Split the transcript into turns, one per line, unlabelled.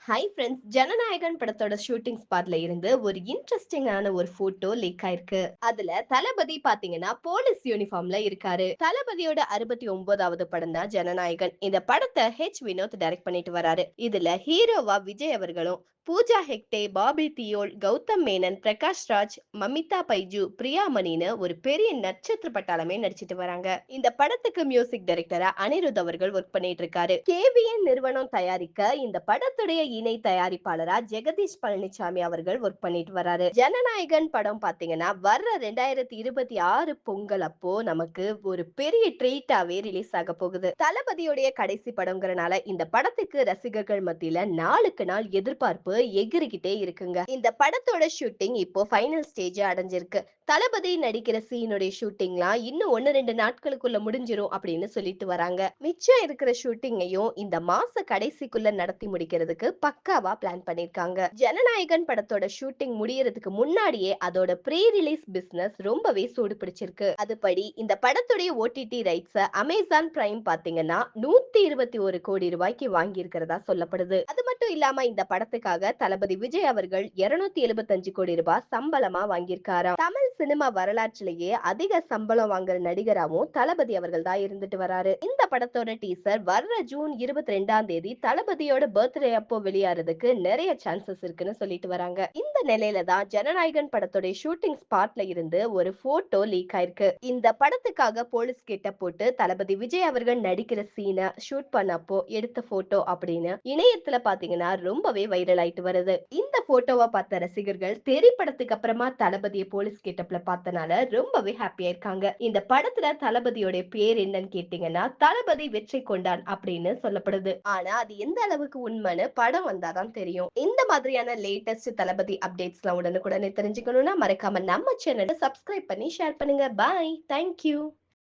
Hi friends, Jananayagan படத்தோட shooting ஸ்பாட்ல இருந்து ஒரு இன்ட்ரெஸ்டிங்கான ஒரு போட்டோ லீக் ஆயிருக்கு. அதுல தளபதி பாத்தீங்கன்னா போலீஸ் யூனிஃபார்ம்ல இருக்காரு. தளபதியோட 69வது படம் தான் ஜனநாயகன். இந்த படத்தை வினோத் டைரக்ட் பண்ணிட்டு வராரு. இதுல ஹீரோவா விஜய் அவர்களும், பூஜா ஹெக்டே, பாபி தியோல், கௌதம் மேனன், பிரகாஷ் ராஜ், மமிதா பைஜு, பிரியாமணின்னு ஒரு பெரிய நட்சத்திர பட்டாளமே நடிச்சிட்டு வராங்க. இந்த படத்துக்கு மியூசிக் டைரக்டரா அனிருத் அவர்கள் ஒர்க் பண்ணிட்டு இருக்காரு. கேவிஎன் நிறுவனம் தயாரிக்க இந்த படத்துடைய இணை தயாரிப்பாளரா ஜெகதீஷ் பழனிசாமி அவர்கள் ஒர்க் பண்ணிட்டு வராரு. ஜனநாயகன் படம் பாத்தீங்கன்னா வர்ற 2026 பொங்கல் அப்போ நமக்கு ஒரு பெரிய ட்ரீட்டாவே ரிலீஸ் ஆக போகுது. தளபதியுடைய கடைசி படம்ங்கறனால இந்த படத்துக்கு ரசிகர்கள் மத்தியில நாளுக்கு நாள் எதிர்பார்ப்பு எகிரிக்கிட்டே இருக்குங்க. இந்த படத்தோட ஷூட்டிங் இப்போ ஃபைனல் ஸ்டேஜ் அடைஞ்சிருக்கு. தளபதி நடிக்கிற சீனுடைய ஷூட்டிங்லாம் இன்னும் 1-2 நாட்களுக்குள்ள முடிஞ்சிரும் அப்படின்னு சொல்லிட்டு வராங்க. மிச்சம் இருக்கிற ஷூட்டிங்கையும் இந்த மாச கடைசிக்குள்ள நடத்தி முடிக்கிறதுக்கு பக்காவா பிளான் பண்ணிருக்காங்க. ஜனநாயகன் படத்தோட ஷூட்டிங் முடியறதுக்கு முன்னாடியே அதோட ப்ரீ ரிலீஸ் பிசினஸ் ரொம்பவே சூடு பிடிச்சிருக்கு. அதுபடி இந்த படத்துடைய ஓடிடி ரைட்ஸ அமேசான் பிரைம் பாத்தீங்கன்னா 121 கோடி ரூபாய்க்கு வாங்கி இருக்கிறதா சொல்லப்படுது. அது மட்டும் இல்லாம இந்த படத்துக்காக தளபதி விஜய் அவர்கள் 275 கோடி ரூபாய் சம்பளமா வாங்கியிருக்காராம். தமிழ் சினிமா வரலாற்றிலேயே அதிக சம்பளம் வாங்குற நடிகராவும் தளபதி அவர்கள் தான் இருந்துட்டு வராரு. இந்த படத்தோட டீசர் வர்ற ஜூன் 22ஆம் தேதி தளபதியோட பர்த்டே அப்போ வெளியாறதுக்கு நிறைய சான்சஸ் இருக்குன்னு சொல்லிட்டு வராங்க. இந்த நிலையில தான் ஜனநாயகன் படத்தோட ஷூட்டிங் ஸ்பாட்ல இருந்து ஒரு போட்டோ லீக் ஆயிருக்கு. இந்த படத்துக்காக போலீஸ் கிட்ட போட்டு தளபதி விஜய் அவர்கள் நடிக்கிற சீனை ஷூட் பண்ணப்போ எடுத்த போட்டோ அப்படின்னு இணையத்துல பாத்தீங்கன்னா ரொம்பவே வைரல் ஆயிட்டு வருது. இந்த போட்டோவை பார்த்த ரசிகர்கள் தெரி படத்துக்கு அப்புறமா தளபதியை போலீஸ் கெட்டப்ல பார்த்தனால ரொம்பவே ஹாப்பியா இருக்காங்க. இந்த படத்துல தளபதியோட பேர் என்னன்னு கேட்டீங்கன்னா தளபதி வெற்றி கொண்டான் அப்படின்னு சொல்லப்படுது. ஆனா அது எந்த அளவுக்கு உண்மைன்னு படம் வந்தாதான் தெரியும். இந்த மாதிரியான லேட்டஸ்ட் தளபதி அப்டேட்ஸ் எல்லாம் உடனுக்குடனே தெரிஞ்சுக்கணும்னா மறக்காம நம்ம சேனலை சப்ஸ்கிரைப் பண்ணி ஷேர் பண்ணுங்க. பாய், தேங்க்யூ.